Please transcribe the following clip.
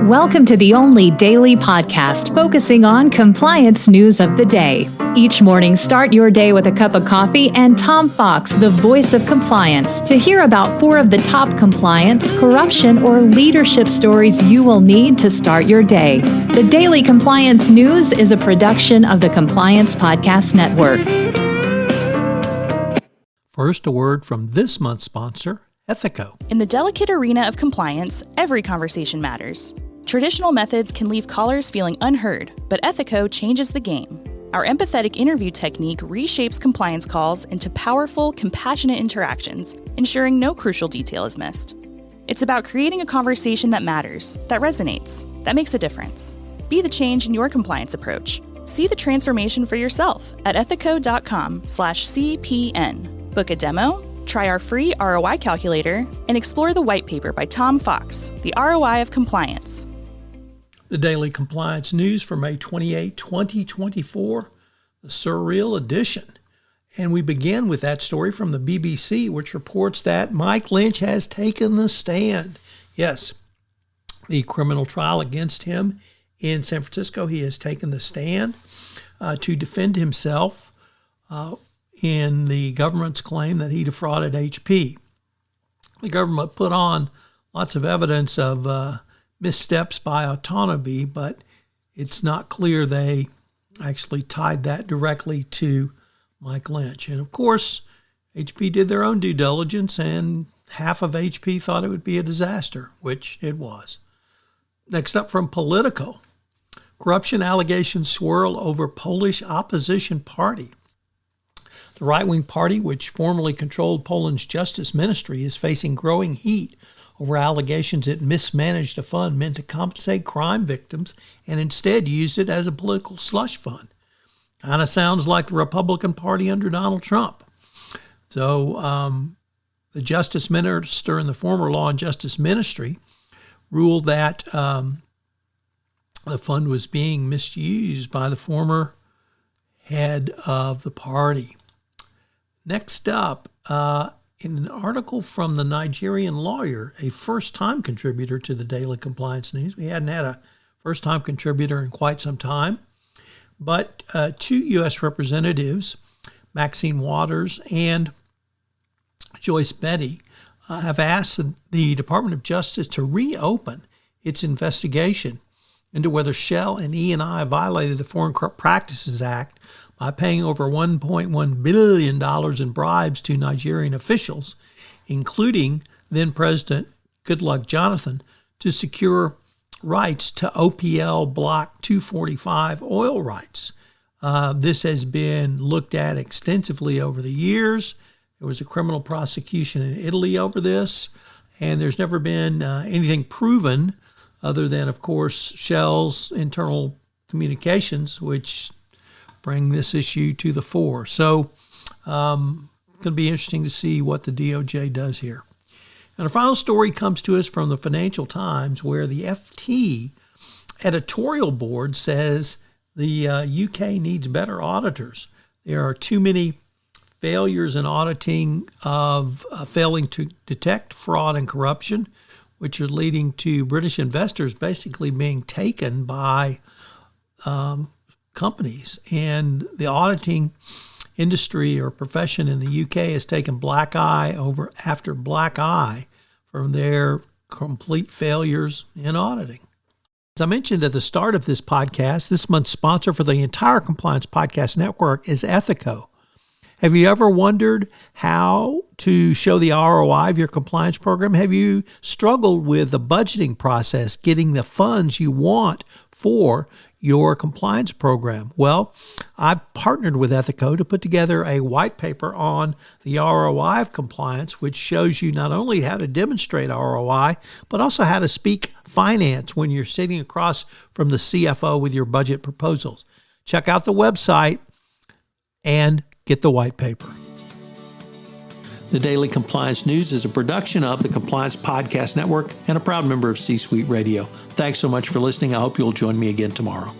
Welcome to the only daily podcast focusing on compliance news of the day. Each morning, start your day with a cup of coffee and Tom Fox, the voice of compliance, to hear about 4 of the top compliance, corruption, or leadership stories you will need to start your day. The Daily Compliance News is a production of the Compliance Podcast Network. First, a word from this month's sponsor, Politico. In the delicate arena of compliance, every conversation matters. Traditional methods can leave callers feeling unheard, but Politico changes the game. Our empathetic interview technique reshapes compliance calls into powerful, compassionate interactions, ensuring no crucial detail is missed. It's about creating a conversation that matters, that resonates, that makes a difference. Be the change in your compliance approach. See the transformation for yourself at ethico.com/CPN. Book a demo, try our free ROI calculator, and explore the white paper by Tom Fox, The ROI of Compliance. The Daily Compliance News for May 28, 2024, the Surreal edition. And we begin with that story from the BBC, which reports that Mike Lynch has taken the stand. Yes, the criminal trial against him in San Francisco, he has taken the stand to defend himself in the government's claim that he defrauded HP. The government put on lots of evidence of missteps by autonomy, but it's not clear they actually tied that directly to Mike Lynch. And of course, HP did their own due diligence, and half of HP thought it would be a disaster, which it was. Next up from Politico, corruption allegations swirl over Polish opposition party. The right-wing party, which formerly controlled Poland's justice ministry, is facing growing heat over allegations it mismanaged a fund meant to compensate crime victims and instead used it as a political slush fund. Kind of sounds like the Republican Party under Donald Trump. So the justice minister in the former Law and Justice Ministry ruled that the fund was being misused by the former head of the party. Next up, in an article from the Nigerian Lawyer, a first-time contributor to the Daily Compliance News. We hadn't had a first-time contributor in quite some time. But 2 U.S. representatives, Maxine Waters and Joyce Betty, have asked the Department of Justice to reopen its investigation into whether Shell and E&I violated the Foreign Corrupt Practices Act by paying over $1.1 billion in bribes to Nigerian officials, including then-President Goodluck Jonathan, to secure rights to OPL Block 245 oil rights. This has been looked at extensively over the years. There was a criminal prosecution in Italy over this, and there's never been anything proven other than, of course, Shell's internal communications, which bring this issue to the fore. So it's going to be interesting to see what the DOJ does here. And our final story comes to us from the Financial Times, where the FT editorial board says the UK needs better auditors. There are too many failures in auditing of failing to detect fraud and corruption, which are leading to British investors basically being taken by companies. And the auditing industry or profession in the UK has taken black eye after black eye from their complete failures in auditing. As I mentioned at the start of this podcast, this month's sponsor for the entire Compliance Podcast Network is Politico. Have you ever wondered how to show the ROI of your compliance program? Have you struggled with the budgeting process, getting the funds you want for your compliance program? Well, I've partnered with Politico to put together a white paper on the ROI of compliance, which shows you not only how to demonstrate ROI, but also how to speak finance when you're sitting across from the CFO with your budget proposals. Check out the website and get the white paper. The Daily Compliance News is a production of the Compliance Podcast Network and a proud member of C-Suite Radio. Thanks so much for listening. I hope you'll join me again tomorrow.